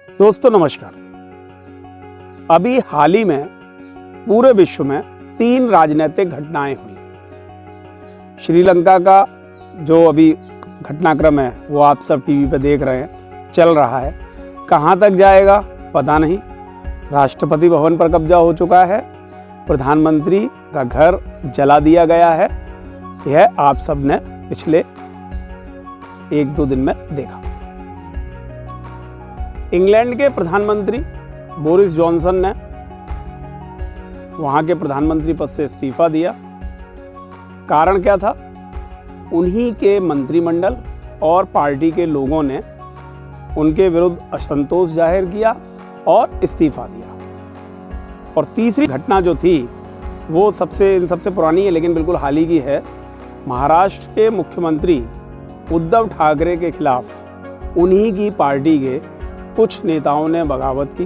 दोस्तों नमस्कार। अभी हाल ही में पूरे विश्व में 3 राजनीतिक घटनाएं हुई। श्रीलंका का जो अभी घटनाक्रम है वो आप सब टीवी पे देख रहे हैं, चल रहा है। कहां तक जाएगा पता नहीं। राष्ट्रपति भवन पर कब्जा हो चुका है, प्रधानमंत्री का घर जला दिया गया है। यह आप सब ने पिछले 1-2 दिन में देखा। इंग्लैंड के प्रधानमंत्री बोरिस जॉनसन ने वहां के प्रधानमंत्री पद से इस्तीफा दिया। कारण क्या था? उन्हीं के मंत्रिमंडल और पार्टी के लोगों ने उनके विरुद्ध असंतोष जाहिर किया और इस्तीफा दिया। और तीसरी घटना जो थी वो सबसे पुरानी है, लेकिन बिल्कुल हाल ही की है। महाराष्ट्र के मुख्यमंत्री उद्धव ठाकरे के खिलाफ उन्हीं की पार्टी के कुछ नेताओं ने बगावत की।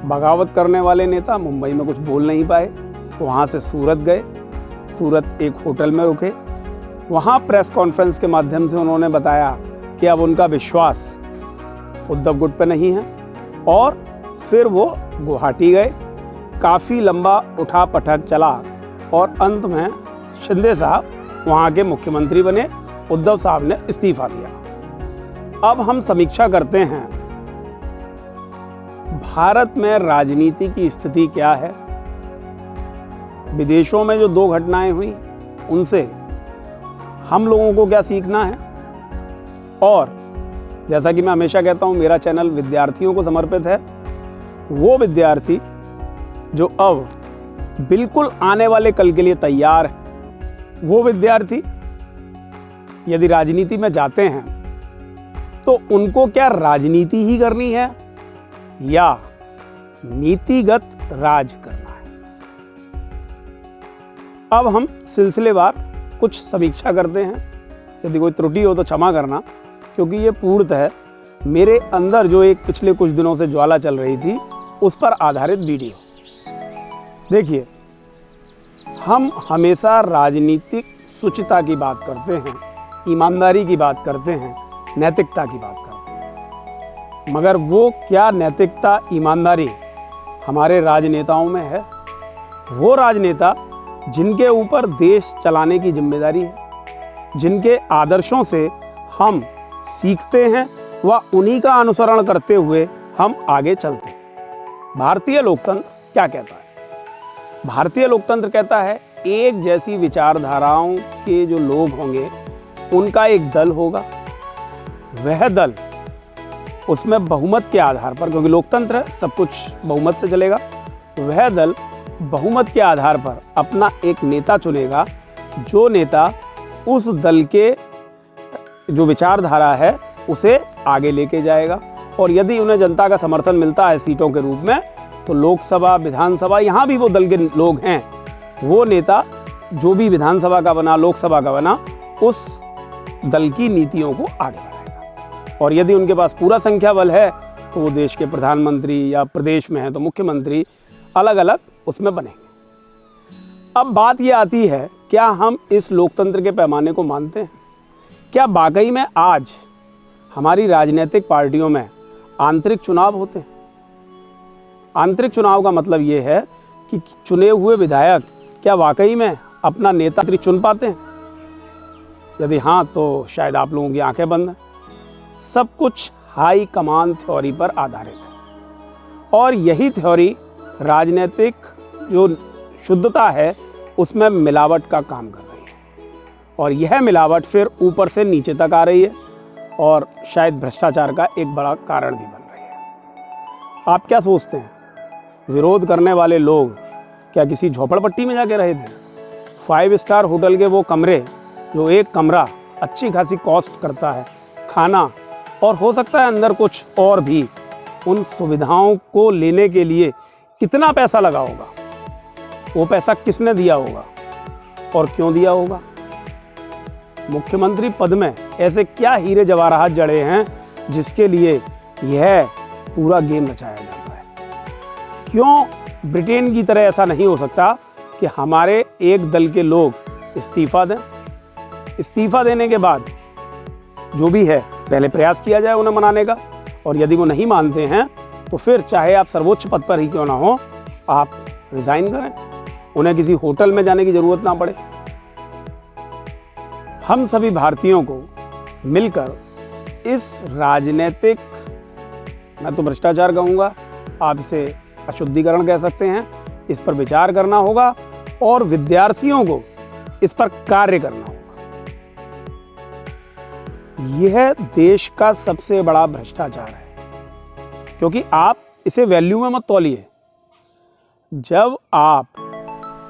बगावत करने वाले नेता मुंबई में कुछ बोल नहीं पाए, वहाँ से सूरत गए। सूरत एक होटल में रुके। वहाँ प्रेस कॉन्फ्रेंस के माध्यम से उन्होंने बताया कि अब उनका विश्वास उद्धव गुट पे नहीं है। और फिर वो गुवाहाटी गए। काफ़ी लंबा उठा पटक चला और अंत में शिंदे साहब वहाँ के मुख्यमंत्री बने। उद्धव साहब ने इस्तीफा दिया। अब हम समीक्षा करते हैं भारत में राजनीति की स्थिति क्या है, विदेशों में जो 2 घटनाएं हुई उनसे हम लोगों को क्या सीखना है। और जैसा कि मैं हमेशा कहता हूं, मेरा चैनल विद्यार्थियों को समर्पित है। वो विद्यार्थी जो अब बिल्कुल आने वाले कल के लिए तैयार है, वो विद्यार्थी यदि राजनीति में जाते हैं तो उनको क्या राजनीति ही करनी है या नीतिगत राज करना है। अब हम सिलसिलेवार कुछ समीक्षा करते हैं। यदि कोई त्रुटि हो तो क्षमा करना, क्योंकि ये पूर्णतः मेरे अंदर जो एक पिछले कुछ दिनों से ज्वाला चल रही थी उस पर आधारित वीडियो। देखिए, हम हमेशा राजनीतिक शुचिता की बात करते हैं, ईमानदारी की बात करते हैं, नैतिकता की बात करते हैं, मगर वो क्या नैतिकता ईमानदारी हमारे राजनेताओं में है? वो राजनेता जिनके ऊपर देश चलाने की जिम्मेदारी है, जिनके आदर्शों से हम सीखते हैं व उन्हीं का अनुसरण करते हुए हम आगे चलते हैं। भारतीय लोकतंत्र क्या कहता है? भारतीय लोकतंत्र कहता है एक जैसी विचारधाराओं के जो लोग होंगे उनका एक दल होगा। वह दल उसमें बहुमत के आधार पर, क्योंकि लोकतंत्र है, सब कुछ बहुमत से चलेगा, वह दल बहुमत के आधार पर अपना एक नेता चुनेगा। जो नेता उस दल के जो विचारधारा है उसे आगे लेके जाएगा। और यदि उन्हें जनता का समर्थन मिलता है सीटों के रूप में, तो लोकसभा, विधानसभा, यहाँ भी वो दल के लोग हैं, वो नेता जो भी विधानसभा का बना, लोकसभा का बना, उस दल की नीतियों को आगे बढ़ाएगा। और यदि उनके पास पूरा संख्या बल है तो वो देश के प्रधानमंत्री, या प्रदेश में है तो मुख्यमंत्री, अलग अलग उसमें बनेंगे। अब बात ये आती है, क्या हम इस लोकतंत्र के पैमाने को मानते हैं? क्या वाकई में आज हमारी राजनीतिक पार्टियों में आंतरिक चुनाव होते हैं? आंतरिक चुनाव का मतलब ये है कि चुने हुए विधायक क्या वाकई में अपना नेता चुन पाते हैं? यदि हाँ, तो शायद आप लोगों की आंखें बंद हैं। सब कुछ हाई कमान थ्योरी पर आधारित है, और यही थ्योरी राजनीतिक जो शुद्धता है उसमें मिलावट का काम कर रही है। और यह मिलावट फिर ऊपर से नीचे तक आ रही है और शायद भ्रष्टाचार का एक बड़ा कारण भी बन रही है। आप क्या सोचते हैं, विरोध करने वाले लोग क्या किसी झोपड़पट्टी में जाके रहे थे? 5 स्टार होटल के वो कमरे, जो एक कमरा अच्छी खासी कॉस्ट करता है, खाना और हो सकता है अंदर कुछ और भी, उन सुविधाओं को लेने के लिए कितना पैसा लगा होगा? वो पैसा किसने दिया होगा और क्यों दिया होगा? मुख्यमंत्री पद में ऐसे क्या हीरे जवाहरात जड़े हैं जिसके लिए यह पूरा गेम रचाया जाता है? क्यों ब्रिटेन की तरह ऐसा नहीं हो सकता कि हमारे एक दल के लोग इस्तीफा दें? इस्तीफा देने के बाद जो भी है पहले प्रयास किया जाए उन्हें मनाने का, और यदि वो नहीं मानते हैं तो फिर चाहे आप सर्वोच्च पद पर ही क्यों ना हो, आप रिजाइन करें, उन्हें किसी होटल में जाने की जरूरत ना पड़े। हम सभी भारतीयों को मिलकर इस राजनीतिक, मैं तो भ्रष्टाचार कहूँगा, आप इसे अशुद्धिकरण कह सकते हैं, इस पर विचार करना होगा और विद्यार्थियों को इस पर कार्य करना होगा। यह देश का सबसे बड़ा भ्रष्टाचार है, क्योंकि आप इसे वैल्यू में मत तौलिए। जब आप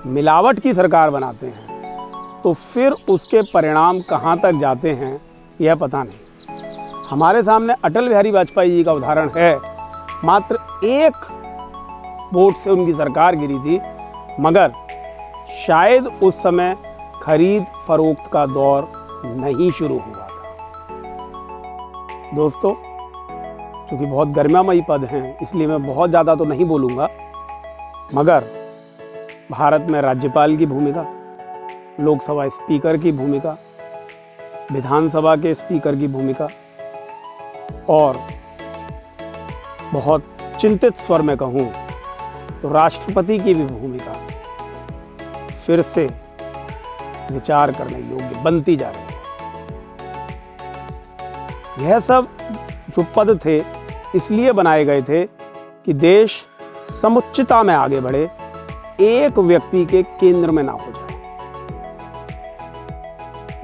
मिलावट की सरकार बनाते हैं तो फिर उसके परिणाम कहां तक जाते हैं यह पता नहीं। हमारे सामने अटल बिहारी वाजपेयी जी का उदाहरण है। मात्र 1 वोट से उनकी सरकार गिरी थी, मगर शायद उस समय खरीद फरोख्त का दौर नहीं शुरू हुआ था। दोस्तों, क्योंकि बहुत गरिमामयी पद हैं इसलिए मैं बहुत ज़्यादा तो नहीं बोलूँगा, मगर भारत में राज्यपाल की भूमिका, लोकसभा स्पीकर की भूमिका, विधानसभा के स्पीकर की भूमिका और बहुत चिंतित स्वर में कहूँ तो राष्ट्रपति की भी भूमिका फिर से विचार करने योग्य बनती जा रही है। यह सब जो पद थे इसलिए बनाए गए थे कि देश समुच्चता में आगे बढ़े, एक व्यक्ति के केंद्र में ना हो जाए।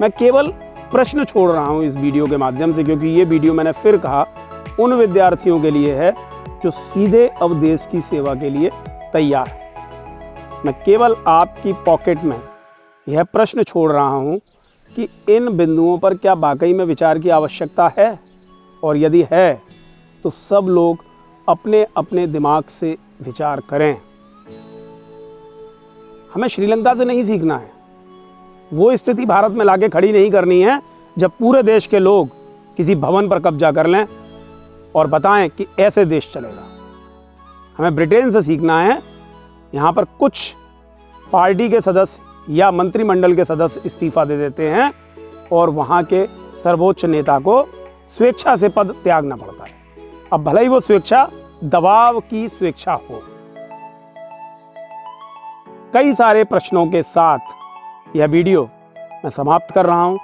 मैं केवल प्रश्न छोड़ रहा हूं इस वीडियो के माध्यम से, क्योंकि ये वीडियो मैंने फिर कहा उन विद्यार्थियों के लिए है जो सीधे अब देश की सेवा के लिए तैयार है। मैं केवल आपकी पॉकेट में यह प्रश्न छोड़ रहा हूं कि इन बिंदुओं पर क्या वाकई में विचार की आवश्यकता है, और यदि है तो सब लोग अपने अपने दिमाग से विचार करें। हमें श्रीलंका से नहीं सीखना है, वो स्थिति भारत में लाके खड़ी नहीं करनी है जब पूरे देश के लोग किसी भवन पर कब्जा कर लें और बताएं कि ऐसे देश चलेगा। हमें ब्रिटेन से सीखना है, यहाँ पर कुछ पार्टी के सदस्य या मंत्रिमंडल के सदस्य इस्तीफा दे देते हैं और वहाँ के सर्वोच्च नेता को स्वेच्छा से पद त्यागना पड़ता है। अब भले ही वो स्वेच्छा दबाव की स्वेच्छा हो। कई सारे प्रश्नों के साथ यह वीडियो मैं समाप्त कर रहा हूं।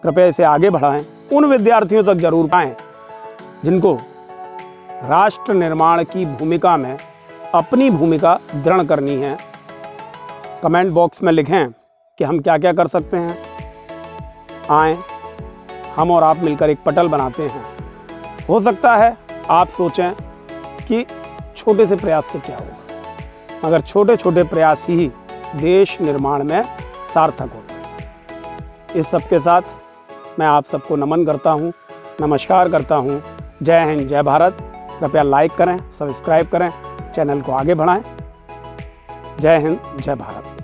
कृपया इसे आगे बढ़ाएं, उन विद्यार्थियों तक जरूर पाएं जिनको राष्ट्र निर्माण की भूमिका में अपनी भूमिका दृढ़ करनी है। कमेंट बॉक्स में लिखें कि हम क्या क्या कर सकते हैं। आएं, हम और आप मिलकर एक पटल बनाते हैं। हो सकता है आप सोचें कि छोटे से प्रयास से क्या होगा, मगर छोटे छोटे प्रयास ही देश निर्माण में सार्थक होते हैं। इस सब के साथ मैं आप सबको नमन करता हूं, नमस्कार करता हूं। जय हिंद, जय भारत। कृपया लाइक करें, सब्सक्राइब करें, चैनल को आगे बढ़ाएं। जय हिंद, जय भारत।